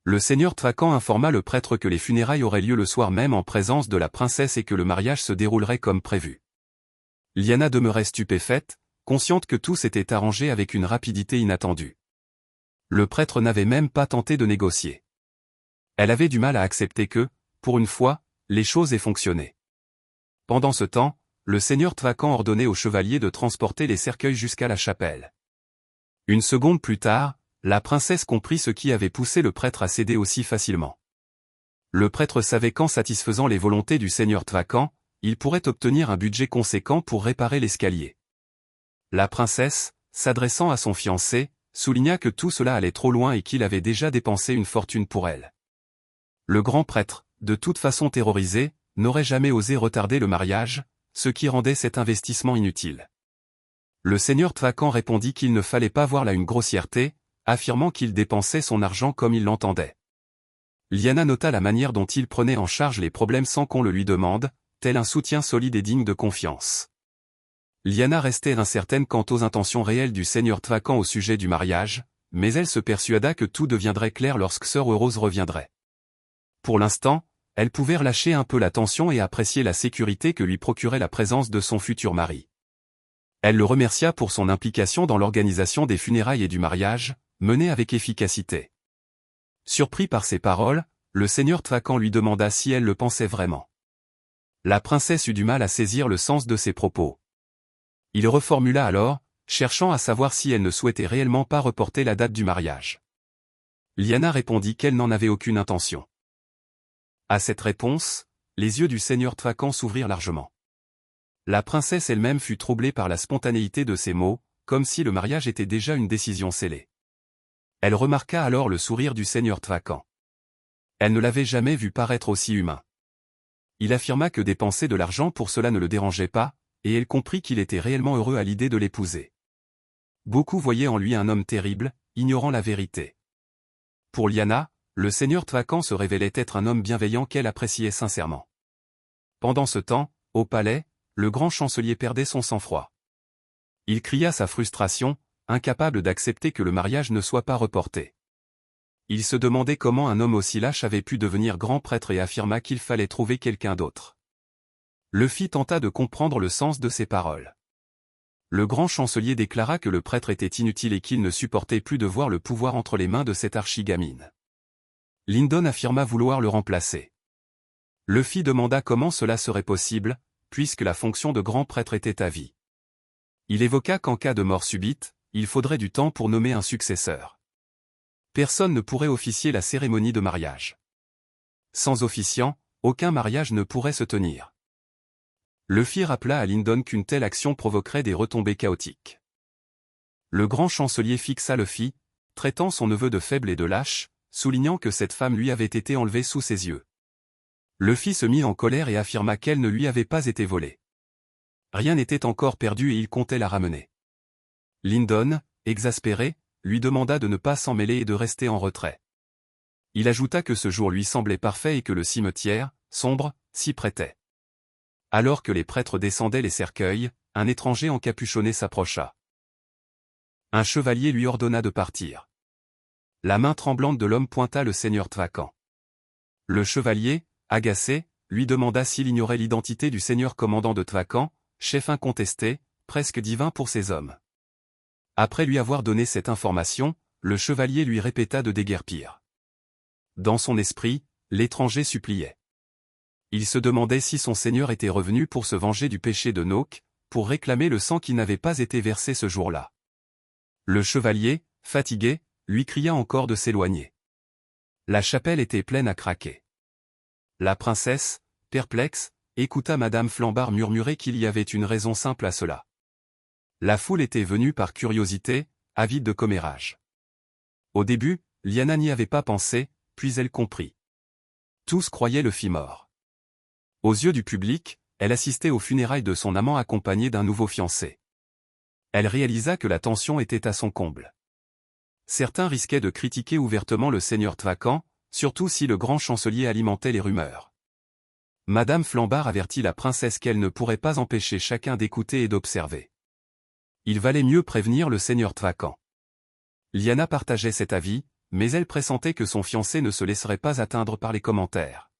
Le seigneur Tvacan informa le prêtre que les funérailles auraient lieu le soir même en présence de la princesse et que le mariage se déroulerait comme prévu. Liana demeurait stupéfaite, consciente que tout s'était arrangé avec une rapidité inattendue. Le prêtre n'avait même pas tenté de négocier. Elle avait du mal à accepter que, pour une fois, les choses aient fonctionné. Pendant ce temps, le seigneur Tvacan ordonnait au chevalier de transporter les cercueils jusqu'à la chapelle. Une seconde plus tard, la princesse comprit ce qui avait poussé le prêtre à céder aussi facilement. Le prêtre savait qu'en satisfaisant les volontés du seigneur Tvacan, il pourrait obtenir un budget conséquent pour réparer l'escalier. La princesse, s'adressant à son fiancé, souligna que tout cela allait trop loin et qu'il avait déjà dépensé une fortune pour elle. Le grand prêtre, de toute façon terrorisé, n'aurait jamais osé retarder le mariage, ce qui rendait cet investissement inutile. Le seigneur Tvacan répondit qu'il ne fallait pas voir là une grossièreté, affirmant qu'il dépensait son argent comme il l'entendait. Liana nota la manière dont il prenait en charge les problèmes sans qu'on le lui demande, tel un soutien solide et digne de confiance. Liana restait incertaine quant aux intentions réelles du seigneur Tvacan au sujet du mariage, mais elle se persuada que tout deviendrait clair lorsque sœur Heureuse reviendrait. Pour l'instant, elle pouvait relâcher un peu la tension et apprécier la sécurité que lui procurait la présence de son futur mari. Elle le remercia pour son implication dans l'organisation des funérailles et du mariage, menée avec efficacité. Surpris par ces paroles, le seigneur Tvacan lui demanda si elle le pensait vraiment. La princesse eut du mal à saisir le sens de ses propos. Il reformula alors, cherchant à savoir si elle ne souhaitait réellement pas reporter la date du mariage. Liana répondit qu'elle n'en avait aucune intention. À cette réponse, les yeux du seigneur Tvacan s'ouvrirent largement. La princesse elle-même fut troublée par la spontanéité de ces mots, comme si le mariage était déjà une décision scellée. Elle remarqua alors le sourire du seigneur Tvacan. Elle ne l'avait jamais vu paraître aussi humain. Il affirma que dépenser de l'argent pour cela ne le dérangeait pas, et elle comprit qu'il était réellement heureux à l'idée de l'épouser. Beaucoup voyaient en lui un homme terrible, ignorant la vérité. Pour Liana, le seigneur Tvacan se révélait être un homme bienveillant qu'elle appréciait sincèrement. Pendant ce temps, au palais, le grand chancelier perdait son sang-froid. Il cria sa frustration, incapable d'accepter que le mariage ne soit pas reporté. Il se demandait comment un homme aussi lâche avait pu devenir grand prêtre et affirma qu'il fallait trouver quelqu'un d'autre. Le fils tenta de comprendre le sens de ses paroles. Le grand chancelier déclara que le prêtre était inutile et qu'il ne supportait plus de voir le pouvoir entre les mains de cette archigamine. Lyndon affirma vouloir le remplacer. Le fils demanda comment cela serait possible, puisque la fonction de grand prêtre était à vie. Il évoqua qu'en cas de mort subite, il faudrait du temps pour nommer un successeur. Personne ne pourrait officier la cérémonie de mariage. Sans officiant, aucun mariage ne pourrait se tenir. Le fils rappela à Lyndon qu'une telle action provoquerait des retombées chaotiques. Le grand chancelier fixa le fils, traitant son neveu de faible et de lâche, soulignant que cette femme lui avait été enlevée sous ses yeux. Le fils se mit en colère et affirma qu'elle ne lui avait pas été volée. Rien n'était encore perdu et il comptait la ramener. Lyndon, exaspéré, lui demanda de ne pas s'en mêler et de rester en retrait. Il ajouta que ce jour lui semblait parfait et que le cimetière, sombre, s'y prêtait. Alors que les prêtres descendaient les cercueils, un étranger encapuchonné s'approcha. Un chevalier lui ordonna de partir. La main tremblante de l'homme pointa le seigneur Tvacan. Le chevalier, agacé, lui demanda s'il ignorait l'identité du seigneur commandant de Tvacan, chef incontesté, presque divin pour ses hommes. Après lui avoir donné cette information, le chevalier lui répéta de déguerpir. Dans son esprit, l'étranger suppliait. Il se demandait si son seigneur était revenu pour se venger du péché de Noc, pour réclamer le sang qui n'avait pas été versé ce jour-là. Le chevalier, fatigué, lui cria encore de s'éloigner. La chapelle était pleine à craquer. La princesse, perplexe, écouta Madame Flambard murmurer qu'il y avait une raison simple à cela. La foule était venue par curiosité, avide de commérage. Au début, Liana n'y avait pas pensé, puis elle comprit. Tous croyaient le fils mort. Aux yeux du public, elle assistait aux funérailles de son amant accompagné d'un nouveau fiancé. Elle réalisa que la tension était à son comble. Certains risquaient de critiquer ouvertement le seigneur Tvacan, surtout si le grand chancelier alimentait les rumeurs. Madame Flambard avertit la princesse qu'elle ne pourrait pas empêcher chacun d'écouter et d'observer. Il valait mieux prévenir le seigneur Tvacan. Liana partageait cet avis, mais elle pressentait que son fiancé ne se laisserait pas atteindre par les commentaires.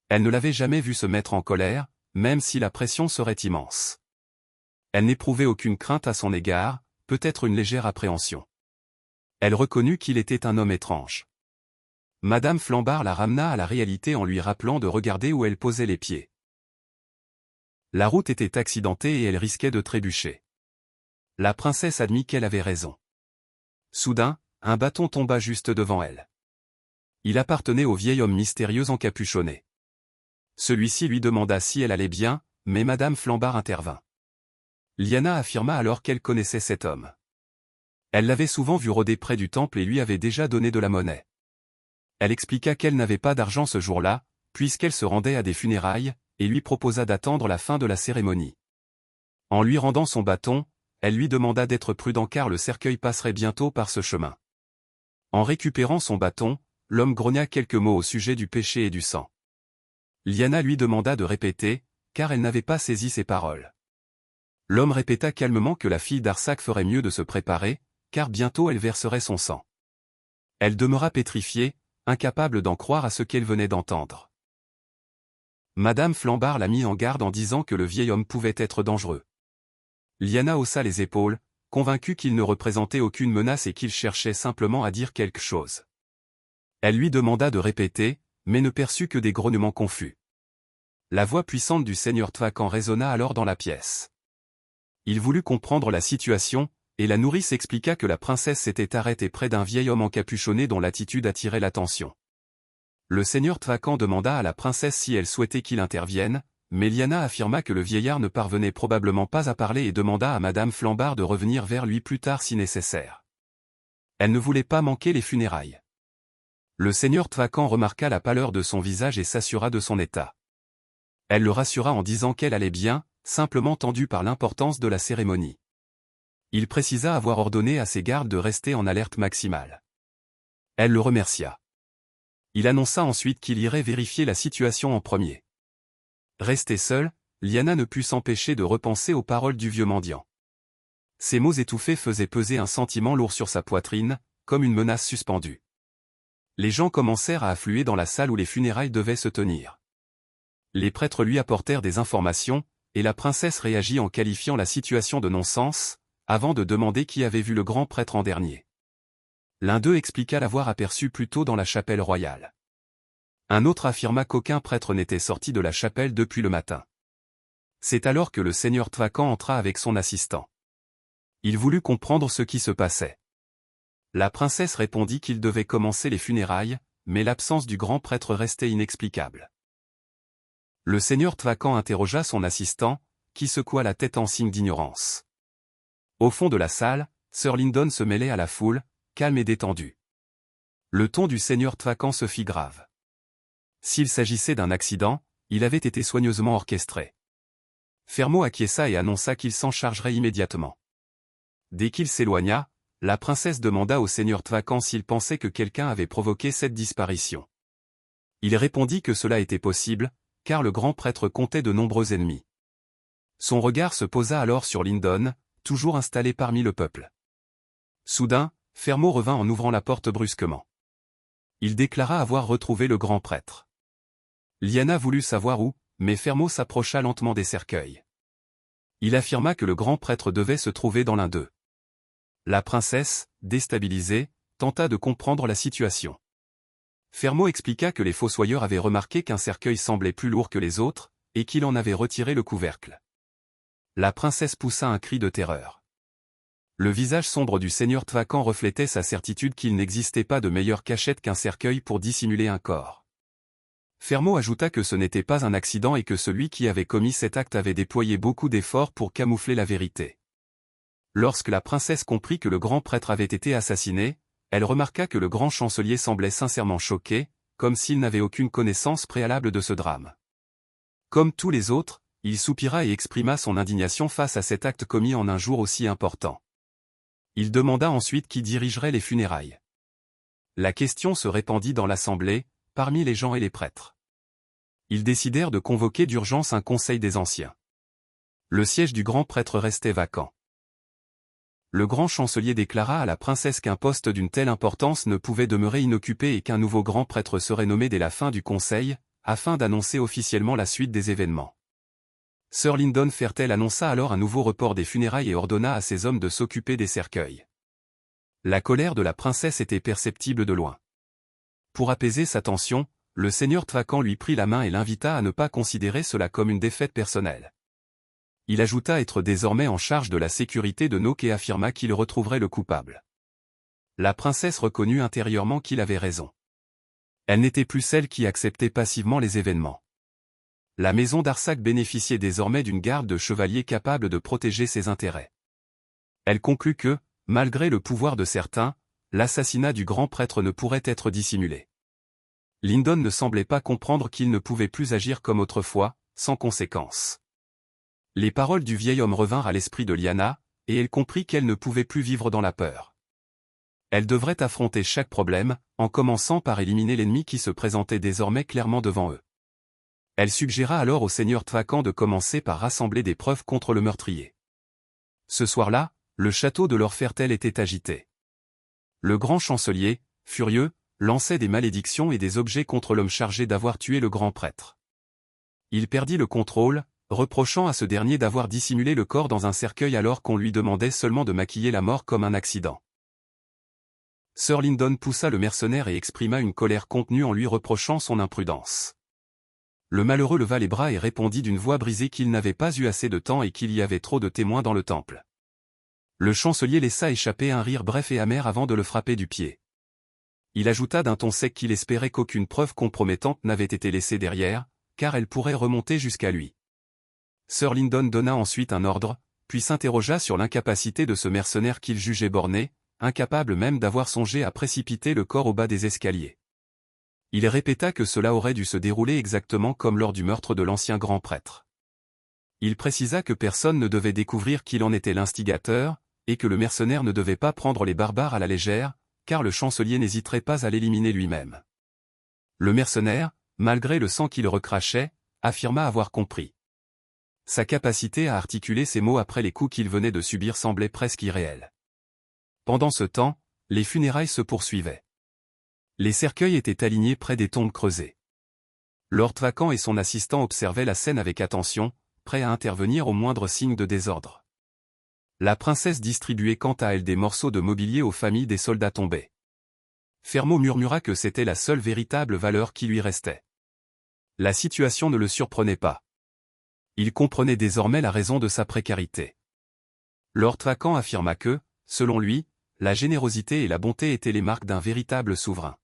Elle ne l'avait jamais vu se mettre en colère, même si la pression serait immense. Elle n'éprouvait aucune crainte à son égard, peut-être une légère appréhension. Elle reconnut qu'il était un homme étrange. Madame Flambard la ramena à la réalité en lui rappelant de regarder où elle posait les pieds. La route était accidentée et elle risquait de trébucher. La princesse admit qu'elle avait raison. Soudain, un bâton tomba juste devant elle. Il appartenait au vieil homme mystérieux encapuchonné. Celui-ci lui demanda si elle allait bien, mais Madame Flambard intervint. Lyanna affirma alors qu'elle connaissait cet homme. Elle l'avait souvent vu rôder près du temple et lui avait déjà donné de la monnaie. Elle expliqua qu'elle n'avait pas d'argent ce jour-là, puisqu'elle se rendait à des funérailles, et lui proposa d'attendre la fin de la cérémonie. En lui rendant son bâton, elle lui demanda d'être prudent car le cercueil passerait bientôt par ce chemin. En récupérant son bâton, l'homme grogna quelques mots au sujet du péché et du sang. Lyanna lui demanda de répéter, car elle n'avait pas saisi ses paroles. L'homme répéta calmement que la fille d'Arsac ferait mieux de se préparer, car bientôt elle verserait son sang. Elle demeura pétrifiée, incapable d'en croire à ce qu'elle venait d'entendre. Madame Flambard la mit en garde en disant que le vieil homme pouvait être dangereux. Lyanna haussa les épaules, convaincue qu'il ne représentait aucune menace et qu'il cherchait simplement à dire quelque chose. Elle lui demanda de répéter, mais ne perçut que des grognements confus. La voix puissante du seigneur Tvacan résonna alors dans la pièce. Il voulut comprendre la situation, et la nourrice expliqua que la princesse s'était arrêtée près d'un vieil homme encapuchonné dont l'attitude attirait l'attention. Le seigneur Tvacan demanda à la princesse si elle souhaitait qu'il intervienne, mais Lyanna affirma que le vieillard ne parvenait probablement pas à parler et demanda à Madame Flambard de revenir vers lui plus tard si nécessaire. Elle ne voulait pas manquer les funérailles. Le seigneur Tvacan remarqua la pâleur de son visage et s'assura de son état. Elle le rassura en disant qu'elle allait bien, simplement tendue par l'importance de la cérémonie. Il précisa avoir ordonné à ses gardes de rester en alerte maximale. Elle le remercia. Il annonça ensuite qu'il irait vérifier la situation en premier. Restée seule, Lyanna ne put s'empêcher de repenser aux paroles du vieux mendiant. Ces mots étouffés faisaient peser un sentiment lourd sur sa poitrine, comme une menace suspendue. Les gens commencèrent à affluer dans la salle où les funérailles devaient se tenir. Les prêtres lui apportèrent des informations, et la princesse réagit en qualifiant la situation de non-sens, avant de demander qui avait vu le grand prêtre en dernier. L'un d'eux expliqua l'avoir aperçu plus tôt dans la chapelle royale. Un autre affirma qu'aucun prêtre n'était sorti de la chapelle depuis le matin. C'est alors que le seigneur Tvacan entra avec son assistant. Il voulut comprendre ce qui se passait. La princesse répondit qu'il devait commencer les funérailles, mais l'absence du grand prêtre restait inexplicable. Le seigneur Tvacan interrogea son assistant, qui secoua la tête en signe d'ignorance. Au fond de la salle, Sir Lyndon se mêlait à la foule, calme et détendu. Le ton du seigneur Tvacan se fit grave. S'il s'agissait d'un accident, il avait été soigneusement orchestré. Fermot acquiesça et annonça qu'il s'en chargerait immédiatement. Dès qu'il s'éloigna, la princesse demanda au seigneur Tvacan s'il pensait que quelqu'un avait provoqué cette disparition. Il répondit que cela était possible, car le grand prêtre comptait de nombreux ennemis. Son regard se posa alors sur Lyndon, toujours installé parmi le peuple. Soudain, Fermot revint en ouvrant la porte brusquement. Il déclara avoir retrouvé le grand prêtre. Lyanna voulut savoir où, mais Fermot s'approcha lentement des cercueils. Il affirma que le grand prêtre devait se trouver dans l'un d'eux. La princesse, déstabilisée, tenta de comprendre la situation. Fermot expliqua que les fossoyeurs avaient remarqué qu'un cercueil semblait plus lourd que les autres, et qu'il en avait retiré le couvercle. La princesse poussa un cri de terreur. Le visage sombre du seigneur Tvacan reflétait sa certitude qu'il n'existait pas de meilleure cachette qu'un cercueil pour dissimuler un corps. Fermot ajouta que ce n'était pas un accident et que celui qui avait commis cet acte avait déployé beaucoup d'efforts pour camoufler la vérité. Lorsque la princesse comprit que le grand prêtre avait été assassiné, elle remarqua que le grand chancelier semblait sincèrement choqué, comme s'il n'avait aucune connaissance préalable de ce drame. Comme tous les autres, il soupira et exprima son indignation face à cet acte commis en un jour aussi important. Il demanda ensuite qui dirigerait les funérailles. La question se répandit dans l'assemblée, parmi les gens et les prêtres. Ils décidèrent de convoquer d'urgence un conseil des anciens. Le siège du grand prêtre restait vacant. Le grand chancelier déclara à la princesse qu'un poste d'une telle importance ne pouvait demeurer inoccupé et qu'un nouveau grand prêtre serait nommé dès la fin du conseil, afin d'annoncer officiellement la suite des événements. Sir Lyndon Fertel annonça alors un nouveau report des funérailles et ordonna à ses hommes de s'occuper des cercueils. La colère de la princesse était perceptible de loin. Pour apaiser sa tension, le seigneur Thrakan lui prit la main et l'invita à ne pas considérer cela comme une défaite personnelle. Il ajouta être désormais en charge de la sécurité de Noc et affirma qu'il retrouverait le coupable. La princesse reconnut intérieurement qu'il avait raison. Elle n'était plus celle qui acceptait passivement les événements. La maison d'Arsac bénéficiait désormais d'une garde de chevaliers capable de protéger ses intérêts. Elle conclut que, malgré le pouvoir de certains, l'assassinat du grand prêtre ne pourrait être dissimulé. Lyndon ne semblait pas comprendre qu'il ne pouvait plus agir comme autrefois, sans conséquence. Les paroles du vieil homme revinrent à l'esprit de Lyanna, et elle comprit qu'elle ne pouvait plus vivre dans la peur. Elle devrait affronter chaque problème, en commençant par éliminer l'ennemi qui se présentait désormais clairement devant eux. Elle suggéra alors au seigneur Thrakan de commencer par rassembler des preuves contre le meurtrier. Ce soir-là, le château de Lord Fertel était agité. Le grand chancelier, furieux, lançait des malédictions et des objets contre l'homme chargé d'avoir tué le grand prêtre. Il perdit le contrôle, reprochant à ce dernier d'avoir dissimulé le corps dans un cercueil alors qu'on lui demandait seulement de maquiller la mort comme un accident. Sir Lyndon poussa le mercenaire et exprima une colère contenue en lui reprochant son imprudence. Le malheureux leva les bras et répondit d'une voix brisée qu'il n'avait pas eu assez de temps et qu'il y avait trop de témoins dans le temple. Le chancelier laissa échapper un rire bref et amer avant de le frapper du pied. Il ajouta d'un ton sec qu'il espérait qu'aucune preuve compromettante n'avait été laissée derrière, car elle pourrait remonter jusqu'à lui. Sir Lyndon donna ensuite un ordre, puis s'interrogea sur l'incapacité de ce mercenaire qu'il jugeait borné, incapable même d'avoir songé à précipiter le corps au bas des escaliers. Il répéta que cela aurait dû se dérouler exactement comme lors du meurtre de l'ancien grand prêtre. Il précisa que personne ne devait découvrir qu'il en était l'instigateur, et que le mercenaire ne devait pas prendre les barbares à la légère, car le chancelier n'hésiterait pas à l'éliminer lui-même. Le mercenaire, malgré le sang qu'il recrachait, affirma avoir compris. Sa capacité à articuler ces mots après les coups qu'il venait de subir semblait presque irréelle. Pendant ce temps, les funérailles se poursuivaient. Les cercueils étaient alignés près des tombes creusées. Lord Thrakan et son assistant observaient la scène avec attention, prêts à intervenir au moindre signe de désordre. La princesse distribuait quant à elle des morceaux de mobilier aux familles des soldats tombés. Fermot murmura que c'était la seule véritable valeur qui lui restait. La situation ne le surprenait pas. Il comprenait désormais la raison de sa précarité. Lord Thrakan affirma que, selon lui, la générosité et la bonté étaient les marques d'un véritable souverain.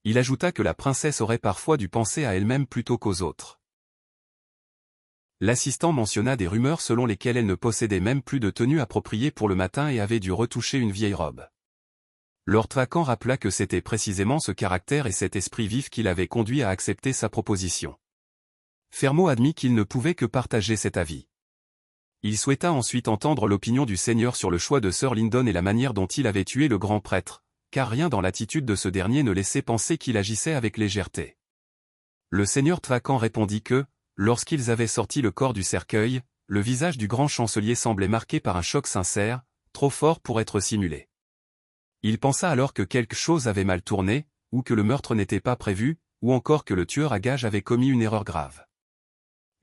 Il ajouta que la princesse aurait parfois dû penser à elle-même plutôt qu'aux autres. L'assistant mentionna des rumeurs selon lesquelles elle ne possédait même plus de tenue appropriée pour le matin et avait dû retoucher une vieille robe. Lord Thrakan rappela que c'était précisément ce caractère et cet esprit vif qui l'avait conduit à accepter sa proposition. Fermot admit qu'il ne pouvait que partager cet avis. Il souhaita ensuite entendre l'opinion du seigneur sur le choix de Sir Lyndon et la manière dont il avait tué le grand prêtre, car rien dans l'attitude de ce dernier ne laissait penser qu'il agissait avec légèreté. Le seigneur Thrakan répondit que, lorsqu'ils avaient sorti le corps du cercueil, le visage du grand chancelier semblait marqué par un choc sincère, trop fort pour être simulé. Il pensa alors que quelque chose avait mal tourné, ou que le meurtre n'était pas prévu, ou encore que le tueur à gages avait commis une erreur grave.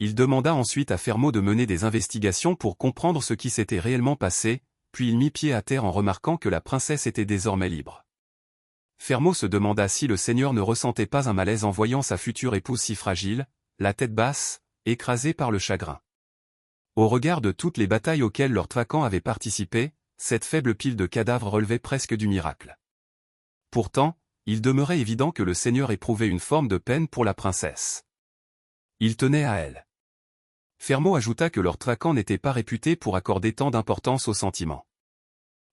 Il demanda ensuite à Fermot de mener des investigations pour comprendre ce qui s'était réellement passé, puis il mit pied à terre en remarquant que la princesse était désormais libre. Fermot se demanda si le seigneur ne ressentait pas un malaise en voyant sa future épouse si fragile, la tête basse, écrasée par le chagrin. Au regard de toutes les batailles auxquelles Lord Thrakan avait participé, cette faible pile de cadavres relevait presque du miracle. Pourtant, il demeurait évident que le seigneur éprouvait une forme de peine pour la princesse. Il tenait à elle. Fermot ajouta que Lord Thrakan n'était pas réputé pour accorder tant d'importance aux sentiments.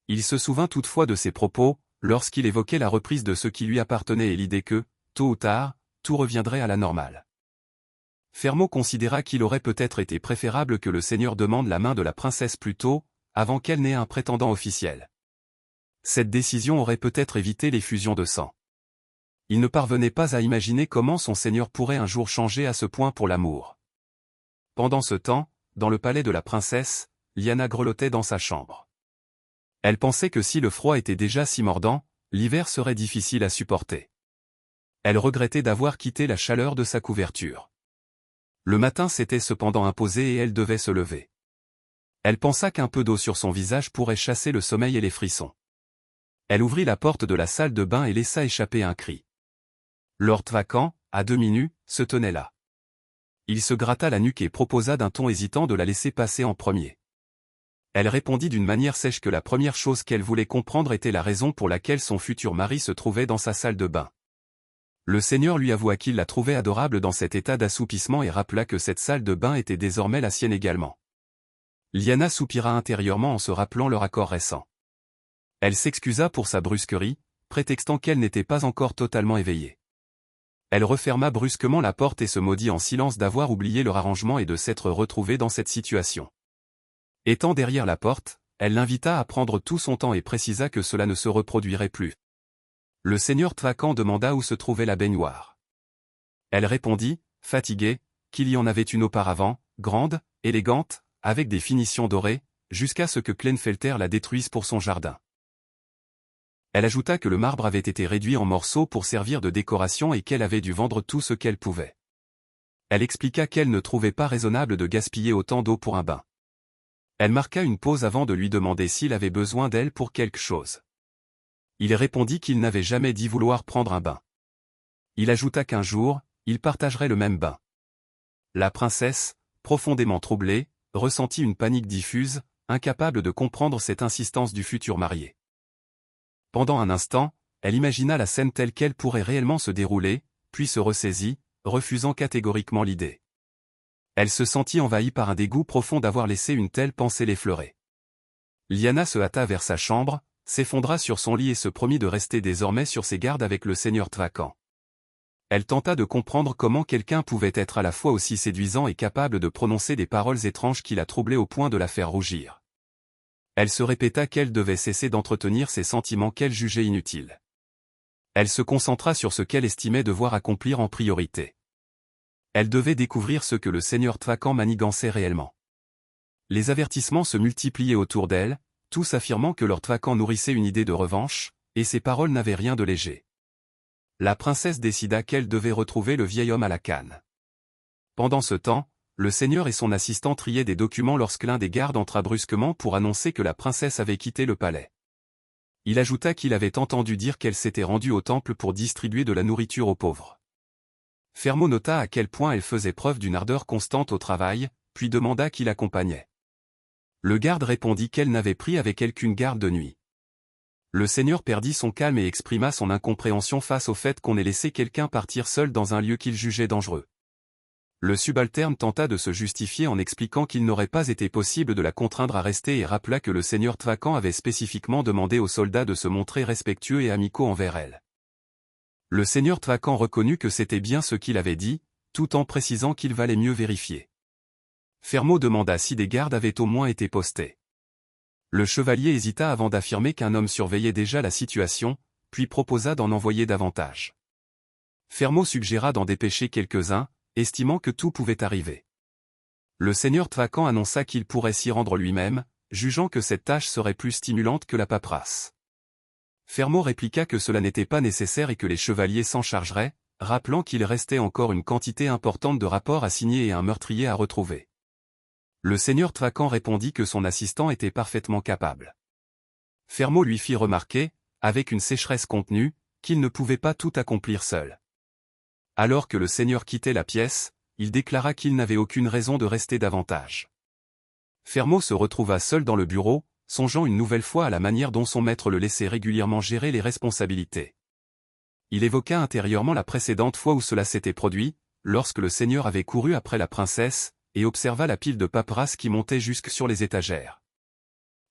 Il se souvint toutefois de ses propos, lorsqu'il évoquait la reprise de ce qui lui appartenait et l'idée que, tôt ou tard, tout reviendrait à la normale. Fermot considéra qu'il aurait peut-être été préférable que le seigneur demande la main de la princesse plus tôt, avant qu'elle n'ait un prétendant officiel. Cette décision aurait peut-être évité les fusions de sang. Il ne parvenait pas à imaginer comment son seigneur pourrait un jour changer à ce point pour l'amour. Pendant ce temps, dans le palais de la princesse, Lyanna grelottait dans sa chambre. Elle pensait que si le froid était déjà si mordant, l'hiver serait difficile à supporter. Elle regrettait d'avoir quitté la chaleur de sa couverture. Le matin s'était cependant imposé et elle devait se lever. Elle pensa qu'un peu d'eau sur son visage pourrait chasser le sommeil et les frissons. Elle ouvrit la porte de la salle de bain et laissa échapper un cri. Lord Vacan, à demi nu, se tenait là. Il se gratta la nuque et proposa d'un ton hésitant de la laisser passer en premier. Elle répondit d'une manière sèche que la première chose qu'elle voulait comprendre était la raison pour laquelle son futur mari se trouvait dans sa salle de bain. Le Seigneur lui avoua qu'il la trouvait adorable dans cet état d'assoupissement et rappela que cette salle de bain était désormais la sienne également. Lyanna soupira intérieurement en se rappelant leur accord récent. Elle s'excusa pour sa brusquerie, prétextant qu'elle n'était pas encore totalement éveillée. Elle referma brusquement la porte et se maudit en silence d'avoir oublié leur arrangement et de s'être retrouvée dans cette situation. Étant derrière la porte, elle l'invita à prendre tout son temps et précisa que cela ne se reproduirait plus. Le seigneur Vacan demanda où se trouvait la baignoire. Elle répondit, fatiguée, qu'il y en avait une auparavant, grande, élégante, avec des finitions dorées, jusqu'à ce que Klenfelter la détruise pour son jardin. Elle ajouta que le marbre avait été réduit en morceaux pour servir de décoration et qu'elle avait dû vendre tout ce qu'elle pouvait. Elle expliqua qu'elle ne trouvait pas raisonnable de gaspiller autant d'eau pour un bain. Elle marqua une pause avant de lui demander s'il avait besoin d'elle pour quelque chose. Il répondit qu'il n'avait jamais dit vouloir prendre un bain. Il ajouta qu'un jour, ils partageraient le même bain. La princesse, profondément troublée, ressentit une panique diffuse, incapable de comprendre cette insistance du futur marié. Pendant un instant, elle imagina la scène telle qu'elle pourrait réellement se dérouler, puis se ressaisit, refusant catégoriquement l'idée. Elle se sentit envahie par un dégoût profond d'avoir laissé une telle pensée l'effleurer. Lyanna se hâta vers sa chambre, s'effondra sur son lit et se promit de rester désormais sur ses gardes avec le seigneur Vacan. Elle tenta de comprendre comment quelqu'un pouvait être à la fois aussi séduisant et capable de prononcer des paroles étranges qui la troublaient au point de la faire rougir. Elle se répéta qu'elle devait cesser d'entretenir ces sentiments qu'elle jugeait inutiles. Elle se concentra sur ce qu'elle estimait devoir accomplir en priorité. Elle devait découvrir ce que le seigneur Vacan manigançait réellement. Les avertissements se multipliaient autour d'elle, tous affirmant que Lord Vacan nourrissait une idée de revanche, et ses paroles n'avaient rien de léger. La princesse décida qu'elle devait retrouver le vieil homme à la canne. Pendant ce temps, le seigneur et son assistant triaient des documents lorsque l'un des gardes entra brusquement pour annoncer que la princesse avait quitté le palais. Il ajouta qu'il avait entendu dire qu'elle s'était rendue au temple pour distribuer de la nourriture aux pauvres. Fermot nota à quel point elle faisait preuve d'une ardeur constante au travail, puis demanda qui l'accompagnait. Le garde répondit qu'elle n'avait pris avec elle qu'une garde de nuit. Le seigneur perdit son calme et exprima son incompréhension face au fait qu'on ait laissé quelqu'un partir seul dans un lieu qu'il jugeait dangereux. Le subalterne tenta de se justifier en expliquant qu'il n'aurait pas été possible de la contraindre à rester et rappela que le seigneur Vacan avait spécifiquement demandé aux soldats de se montrer respectueux et amicaux envers elle. Le seigneur Vacan reconnut que c'était bien ce qu'il avait dit, tout en précisant qu'il valait mieux vérifier. Fermot demanda si des gardes avaient au moins été postés. Le chevalier hésita avant d'affirmer qu'un homme surveillait déjà la situation, puis proposa d'en envoyer davantage. Fermot suggéra d'en dépêcher quelques-uns, estimant que tout pouvait arriver. Le seigneur Vacan annonça qu'il pourrait s'y rendre lui-même, jugeant que cette tâche serait plus stimulante que la paperasse. Fermot répliqua que cela n'était pas nécessaire et que les chevaliers s'en chargeraient, rappelant qu'il restait encore une quantité importante de rapports à signer et un meurtrier à retrouver. Le seigneur Vacan répondit que son assistant était parfaitement capable. Fermot lui fit remarquer, avec une sécheresse contenue, qu'il ne pouvait pas tout accomplir seul. Alors que le seigneur quittait la pièce, il déclara qu'il n'avait aucune raison de rester davantage. Fermot se retrouva seul dans le bureau, songeant une nouvelle fois à la manière dont son maître le laissait régulièrement gérer les responsabilités. Il évoqua intérieurement la précédente fois où cela s'était produit, lorsque le seigneur avait couru après la princesse, et observa la pile de paperasse qui montait jusque sur les étagères.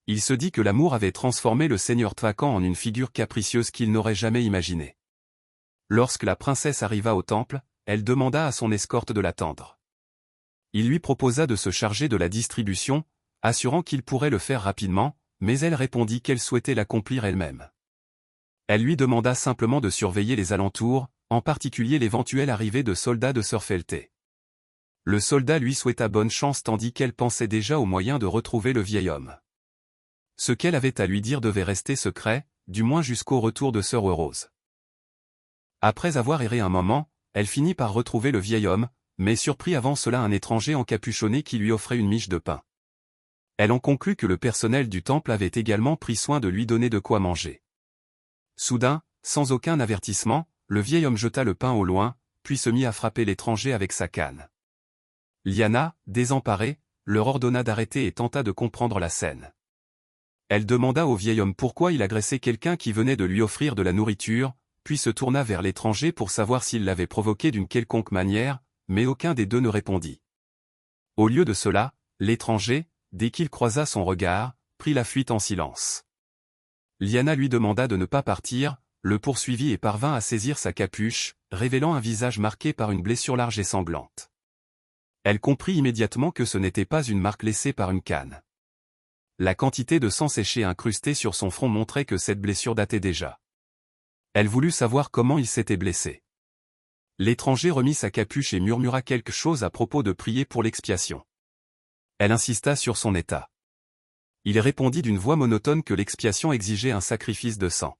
Il se dit que l'amour avait transformé le seigneur Vacan en une figure capricieuse qu'il n'aurait jamais imaginée. Lorsque la princesse arriva au temple, elle demanda à son escorte de l'attendre. Il lui proposa de se charger de la distribution, assurant qu'il pourrait le faire rapidement, mais elle répondit qu'elle souhaitait l'accomplir elle-même. Elle lui demanda simplement de surveiller les alentours, en particulier l'éventuelle arrivée de soldats de Surfelte. Le soldat lui souhaita bonne chance tandis qu'elle pensait déjà aux moyens de retrouver le vieil homme. Ce qu'elle avait à lui dire devait rester secret, du moins jusqu'au retour de sœur Rose. Après avoir erré un moment, elle finit par retrouver le vieil homme, mais surprit avant cela un étranger encapuchonné qui lui offrait une miche de pain. Elle en conclut que le personnel du temple avait également pris soin de lui donner de quoi manger. Soudain, sans aucun avertissement, le vieil homme jeta le pain au loin, puis se mit à frapper l'étranger avec sa canne. Liana, désemparée, leur ordonna d'arrêter et tenta de comprendre la scène. Elle demanda au vieil homme pourquoi il agressait quelqu'un qui venait de lui offrir de la nourriture, puis se tourna vers l'étranger pour savoir s'il l'avait provoqué d'une quelconque manière, mais aucun des deux ne répondit. Au lieu de cela, l'étranger, dès qu'il croisa son regard, prit la fuite en silence. Liana lui demanda de ne pas partir, le poursuivit et parvint à saisir sa capuche, révélant un visage marqué par une blessure large et sanglante. Elle comprit immédiatement que ce n'était pas une marque laissée par une canne. La quantité de sang séché incrusté sur son front montrait que cette blessure datait déjà. Elle voulut savoir comment il s'était blessé. L'étranger remit sa capuche et murmura quelque chose à propos de prier pour l'expiation. Elle insista sur son état. Il répondit d'une voix monotone que l'expiation exigeait un sacrifice de sang.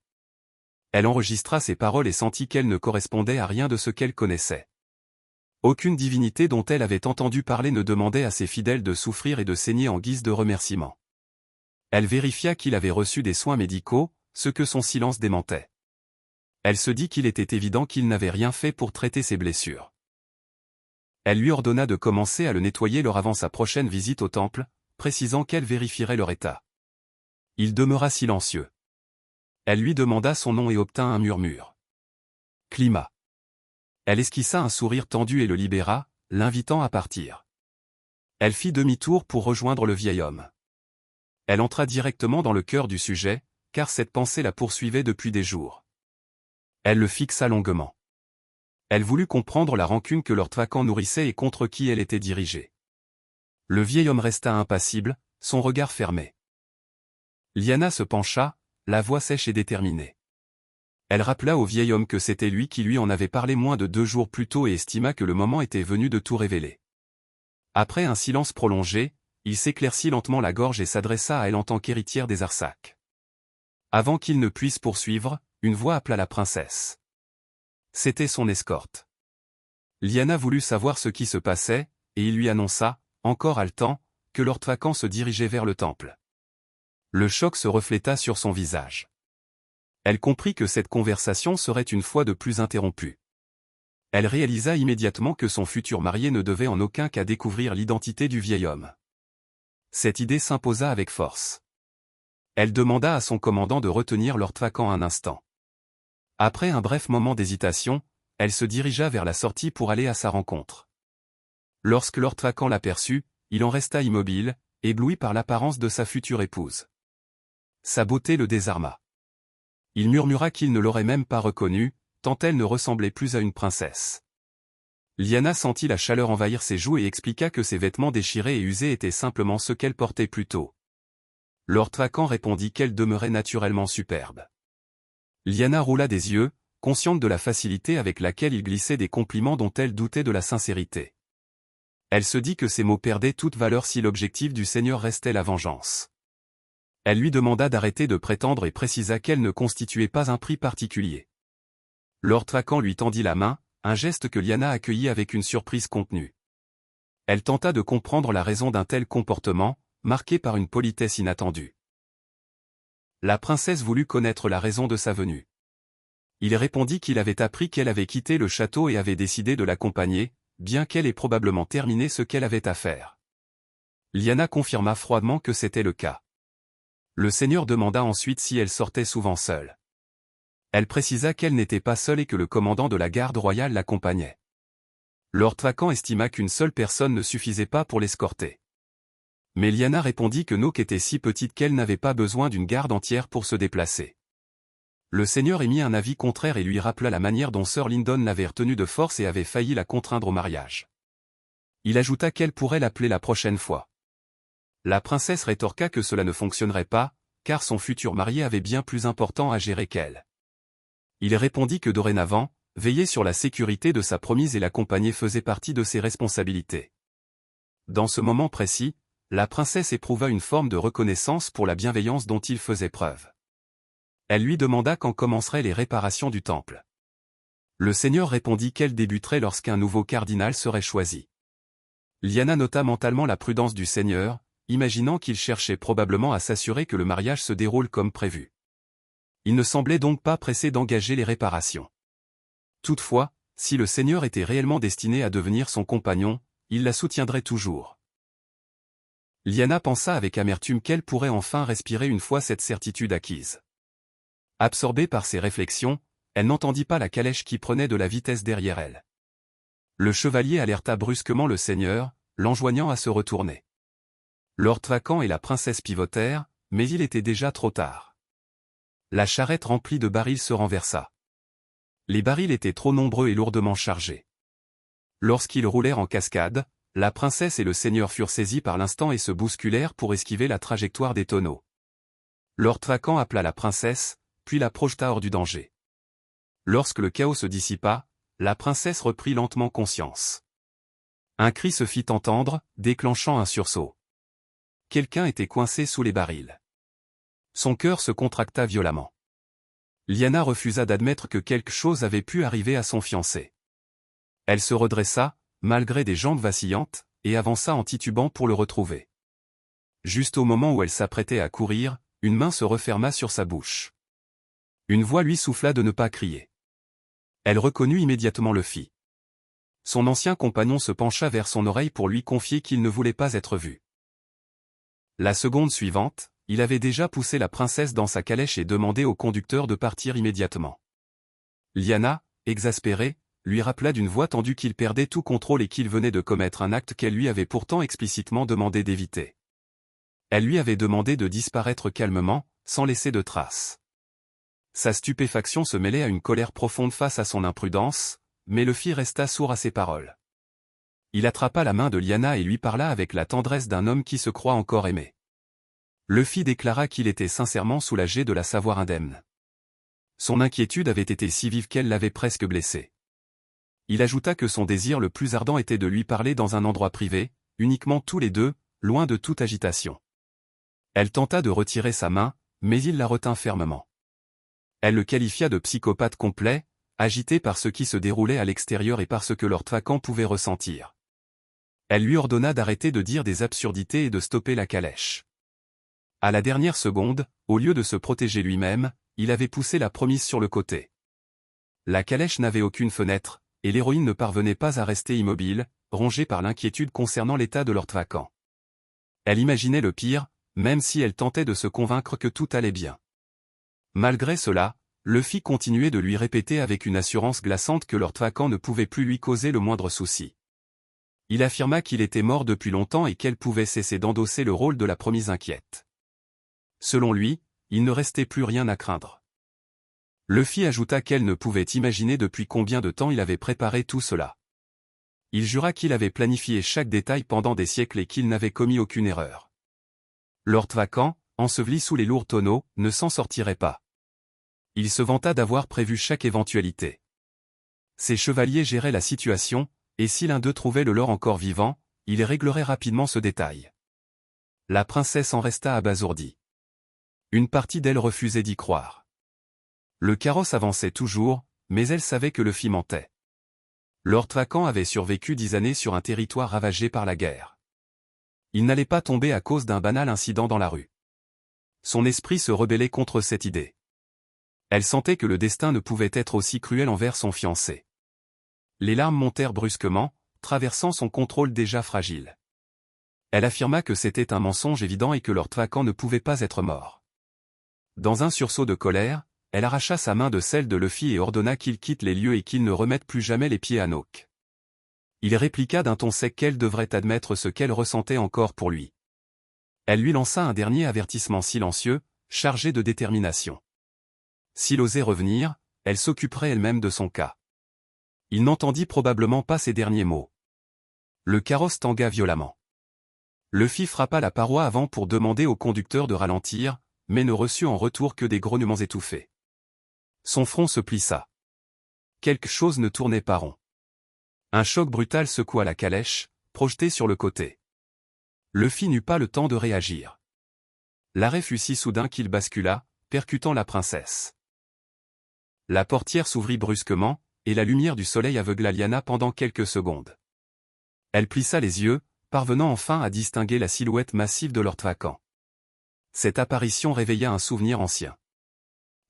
Elle enregistra ces paroles et sentit qu'elles ne correspondaient à rien de ce qu'elle connaissait. Aucune divinité dont elle avait entendu parler ne demandait à ses fidèles de souffrir et de saigner en guise de remerciement. Elle vérifia qu'il avait reçu des soins médicaux, ce que son silence démentait. Elle se dit qu'il était évident qu'il n'avait rien fait pour traiter ses blessures. Elle lui ordonna de commencer à le nettoyer lors avant sa prochaine visite au temple, précisant qu'elle vérifierait leur état. Il demeura silencieux. Elle lui demanda son nom et obtint un murmure. Climat. Elle esquissa un sourire tendu et le libéra, l'invitant à partir. Elle fit demi-tour pour rejoindre le vieil homme. Elle entra directement dans le cœur du sujet, car cette pensée la poursuivait depuis des jours. Elle le fixa longuement. Elle voulut comprendre la rancune que Lord Vacan nourrissait et contre qui elle était dirigée. Le vieil homme resta impassible, son regard fermé. Liana se pencha, la voix sèche et déterminée. Elle rappela au vieil homme que c'était lui qui lui en avait parlé moins de 2 jours plus tôt et estima que le moment était venu de tout révéler. Après un silence prolongé, il s'éclaircit lentement la gorge et s'adressa à elle en tant qu'héritière des Arsac. Avant qu'il ne puisse poursuivre, une voix appela la princesse. C'était son escorte. Liana voulut savoir ce qui se passait, et il lui annonça, encore haletant, que Lord Vacan se dirigeait vers le temple. Le choc se refléta sur son visage. Elle comprit que cette conversation serait une fois de plus interrompue. Elle réalisa immédiatement que son futur marié ne devait en aucun cas découvrir l'identité du vieil homme. Cette idée s'imposa avec force. Elle demanda à son commandant de retenir Lord Vacan un instant. Après un bref moment d'hésitation, elle se dirigea vers la sortie pour aller à sa rencontre. Lorsque Lord Vacan l'aperçut, il en resta immobile, ébloui par l'apparence de sa future épouse. Sa beauté le désarma. Il murmura qu'il ne l'aurait même pas reconnue, tant elle ne ressemblait plus à une princesse. Liana sentit la chaleur envahir ses joues et expliqua que ses vêtements déchirés et usés étaient simplement ceux qu'elle portait plus tôt. Lord Vacan répondit qu'elle demeurait naturellement superbe. Liana roula des yeux, consciente de la facilité avec laquelle il glissait des compliments dont elle doutait de la sincérité. Elle se dit que ces mots perdaient toute valeur si l'objectif du Seigneur restait la vengeance. Elle lui demanda d'arrêter de prétendre et précisa qu'elle ne constituait pas un prix particulier. Lord Vacan lui tendit la main, un geste que Liana accueillit avec une surprise contenue. Elle tenta de comprendre la raison d'un tel comportement, marqué par une politesse inattendue. La princesse voulut connaître la raison de sa venue. Il répondit qu'il avait appris qu'elle avait quitté le château et avait décidé de l'accompagner, bien qu'elle ait probablement terminé ce qu'elle avait à faire. Liana confirma froidement que c'était le cas. Le seigneur demanda ensuite si elle sortait souvent seule. Elle précisa qu'elle n'était pas seule et que le commandant de la garde royale l'accompagnait. Lord Vacan estima qu'une seule personne ne suffisait pas pour l'escorter. Mais Liana répondit que Noc était si petite qu'elle n'avait pas besoin d'une garde entière pour se déplacer. Le seigneur émit un avis contraire et lui rappela la manière dont Sir Lyndon l'avait retenue de force et avait failli la contraindre au mariage. Il ajouta qu'elle pourrait l'appeler la prochaine fois. La princesse rétorqua que cela ne fonctionnerait pas, car son futur marié avait bien plus important à gérer qu'elle. Il répondit que dorénavant, veiller sur la sécurité de sa promise et l'accompagner faisait partie de ses responsabilités. Dans ce moment précis, la princesse éprouva une forme de reconnaissance pour la bienveillance dont il faisait preuve. Elle lui demanda quand commenceraient les réparations du temple. Le seigneur répondit qu'elle débuterait lorsqu'un nouveau cardinal serait choisi. Liana nota mentalement la prudence du seigneur, imaginant qu'il cherchait probablement à s'assurer que le mariage se déroule comme prévu. Il ne semblait donc pas pressé d'engager les réparations. Toutefois, si le seigneur était réellement destiné à devenir son compagnon, il la soutiendrait toujours. Liana pensa avec amertume qu'elle pourrait enfin respirer une fois cette certitude acquise. Absorbée par ses réflexions, elle n'entendit pas la calèche qui prenait de la vitesse derrière elle. Le chevalier alerta brusquement le seigneur, l'enjoignant à se retourner. Lord Vacan et la princesse pivotèrent, mais il était déjà trop tard. La charrette remplie de barils se renversa. Les barils étaient trop nombreux et lourdement chargés. Lorsqu'ils roulèrent en cascade, la princesse et le seigneur furent saisis par l'instant et se bousculèrent pour esquiver la trajectoire des tonneaux. Lord Vacan appela la princesse, puis la projeta hors du danger. Lorsque le chaos se dissipa, la princesse reprit lentement conscience. Un cri se fit entendre, déclenchant un sursaut. Quelqu'un était coincé sous les barils. Son cœur se contracta violemment. Liana refusa d'admettre que quelque chose avait pu arriver à son fiancé. Elle se redressa, malgré des jambes vacillantes, et avança en titubant pour le retrouver. Juste au moment où elle s'apprêtait à courir, une main se referma sur sa bouche. Une voix lui souffla de ne pas crier. Elle reconnut immédiatement le fils. Son ancien compagnon se pencha vers son oreille pour lui confier qu'il ne voulait pas être vu. La seconde suivante, il avait déjà poussé la princesse dans sa calèche et demandé au conducteur de partir immédiatement. Liana, exaspérée, lui rappela d'une voix tendue qu'il perdait tout contrôle et qu'il venait de commettre un acte qu'elle lui avait pourtant explicitement demandé d'éviter. Elle lui avait demandé de disparaître calmement, sans laisser de traces. Sa stupéfaction se mêlait à une colère profonde face à son imprudence, mais le fils resta sourd à ses paroles. Il attrapa la main de Liana et lui parla avec la tendresse d'un homme qui se croit encore aimé. Le fils déclara qu'il était sincèrement soulagé de la savoir indemne. Son inquiétude avait été si vive qu'elle l'avait presque blessé. Il ajouta que son désir le plus ardent était de lui parler dans un endroit privé, uniquement tous les deux, loin de toute agitation. Elle tenta de retirer sa main, mais il la retint fermement. Elle le qualifia de psychopathe complet, agité par ce qui se déroulait à l'extérieur et par ce que Lord Vacan pouvait ressentir. Elle lui ordonna d'arrêter de dire des absurdités et de stopper la calèche. À la dernière seconde, au lieu de se protéger lui-même, il avait poussé la promise sur le côté. La calèche n'avait aucune fenêtre, et l'héroïne ne parvenait pas à rester immobile, rongée par l'inquiétude concernant l'état de Lord Vacan. Elle imaginait le pire, même si elle tentait de se convaincre que tout allait bien. Malgré cela, le fils continuait de lui répéter avec une assurance glaçante que Lord Vacan ne pouvait plus lui causer le moindre souci. Il affirma qu'il était mort depuis longtemps et qu'elle pouvait cesser d'endosser le rôle de la promise inquiète. Selon lui, il ne restait plus rien à craindre. Le fils ajouta qu'elle ne pouvait imaginer depuis combien de temps il avait préparé tout cela. Il jura qu'il avait planifié chaque détail pendant des siècles et qu'il n'avait commis aucune erreur. Lord Vacan, enseveli sous les lourds tonneaux, ne s'en sortirait pas. Il se vanta d'avoir prévu chaque éventualité. Ses chevaliers géraient la situation, et si l'un d'eux trouvait le leur encore vivant, il réglerait rapidement ce détail. La princesse en resta abasourdie. Une partie d'elle refusait d'y croire. Le carrosse avançait toujours, mais elle savait que le fils mentait. Lord Vacan avait survécu 10 années sur un territoire ravagé par la guerre. Il n'allait pas tomber à cause d'un banal incident dans la rue. Son esprit se rebellait contre cette idée. Elle sentait que le destin ne pouvait être aussi cruel envers son fiancé. Les larmes montèrent brusquement, traversant son contrôle déjà fragile. Elle affirma que c'était un mensonge évident et que Lord Vacan ne pouvait pas être mort. Dans un sursaut de colère, elle arracha sa main de celle de Luffy et ordonna qu'il quitte les lieux et qu'il ne remette plus jamais les pieds à Noak. Il répliqua d'un ton sec qu'elle devrait admettre ce qu'elle ressentait encore pour lui. Elle lui lança un dernier avertissement silencieux, chargé de détermination. S'il osait revenir, elle s'occuperait elle-même de son cas. Il n'entendit probablement pas ces derniers mots. Le carrosse tangua violemment. Luffy frappa la paroi avant pour demander au conducteur de ralentir, mais ne reçut en retour que des grognements étouffés. Son front se plissa. Quelque chose ne tournait pas rond. Un choc brutal secoua la calèche, projetée sur le côté. Le fils n'eut pas le temps de réagir. L'arrêt fut si soudain qu'il bascula, percutant la princesse. La portière s'ouvrit brusquement, et la lumière du soleil aveugla Lyanna pendant quelques secondes. Elle plissa les yeux, parvenant enfin à distinguer la silhouette massive de Lord Vacan. Cette apparition réveilla un souvenir ancien.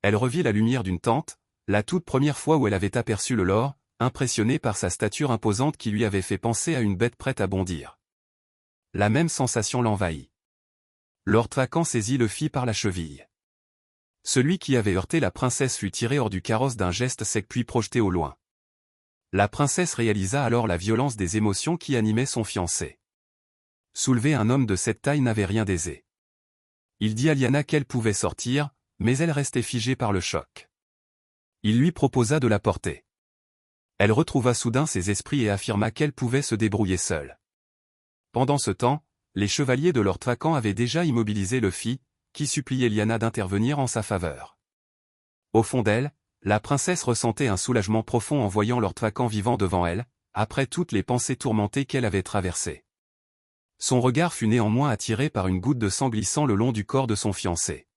Elle revit la lumière d'une tente, la toute première fois où elle avait aperçu le lord, impressionnée par sa stature imposante qui lui avait fait penser à une bête prête à bondir. La même sensation l'envahit. Lord Vacan saisit le fils par la cheville. Celui qui avait heurté la princesse fut tiré hors du carrosse d'un geste sec puis projeté au loin. La princesse réalisa alors la violence des émotions qui animaient son fiancé. Soulever un homme de cette taille n'avait rien d'aisé. Il dit à Lyanna qu'elle pouvait sortir, mais elle restait figée par le choc. Il lui proposa de la porter. Elle retrouva soudain ses esprits et affirma qu'elle pouvait se débrouiller seule. Pendant ce temps, les chevaliers de Lord Vacan avaient déjà immobilisé le fils, qui suppliait Lyanna d'intervenir en sa faveur. Au fond d'elle, la princesse ressentait un soulagement profond en voyant Lord Vacan vivant devant elle, après toutes les pensées tourmentées qu'elle avait traversées. Son regard fut néanmoins attiré par une goutte de sang glissant le long du corps de son fiancé.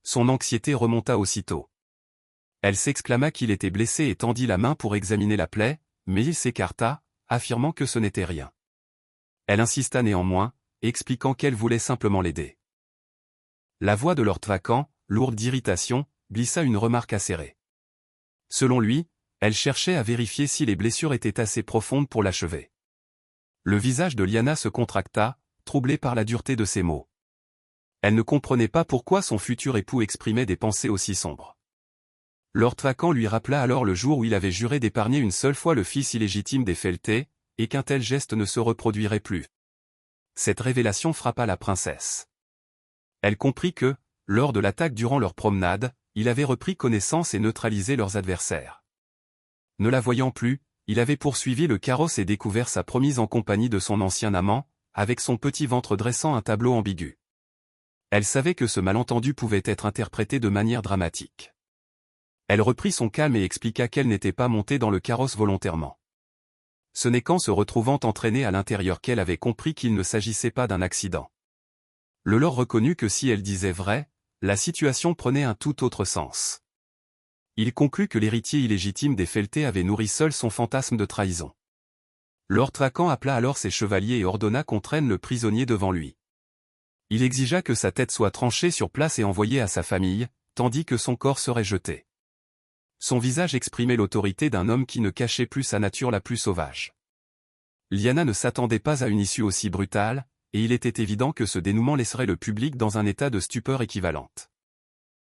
Son anxiété remonta aussitôt. Elle s'exclama qu'il était blessé et tendit la main pour examiner la plaie, mais il s'écarta, affirmant que ce n'était rien. Elle insista néanmoins, expliquant qu'elle voulait simplement l'aider. La voix de Lord Vacan, lourde d'irritation, glissa une remarque acérée. Selon lui, elle cherchait à vérifier si les blessures étaient assez profondes pour l'achever. Le visage de Lyanna se contracta, troublé par la dureté de ses mots. Elle ne comprenait pas pourquoi son futur époux exprimait des pensées aussi sombres. Lord Vacan lui rappela alors le jour où il avait juré d'épargner une seule fois le fils illégitime des Felté, et qu'un tel geste ne se reproduirait plus. Cette révélation frappa la princesse. Elle comprit que, lors de l'attaque durant leur promenade, il avait repris connaissance et neutralisé leurs adversaires. Ne la voyant plus, il avait poursuivi le carrosse et découvert sa promise en compagnie de son ancien amant, avec son petit ventre dressant un tableau ambigu. Elle savait que ce malentendu pouvait être interprété de manière dramatique. Elle reprit son calme et expliqua qu'elle n'était pas montée dans le carrosse volontairement. Ce n'est qu'en se retrouvant entraînée à l'intérieur qu'elle avait compris qu'il ne s'agissait pas d'un accident. Le lord reconnut que si elle disait vrai, la situation prenait un tout autre sens. Il conclut que l'héritier illégitime des Felté avait nourri seul son fantasme de trahison. Lord Vacan appela alors ses chevaliers et ordonna qu'on traîne le prisonnier devant lui. Il exigea que sa tête soit tranchée sur place et envoyée à sa famille, tandis que son corps serait jeté. Son visage exprimait l'autorité d'un homme qui ne cachait plus sa nature la plus sauvage. Lyanna ne s'attendait pas à une issue aussi brutale, et il était évident que ce dénouement laisserait le public dans un état de stupeur équivalente.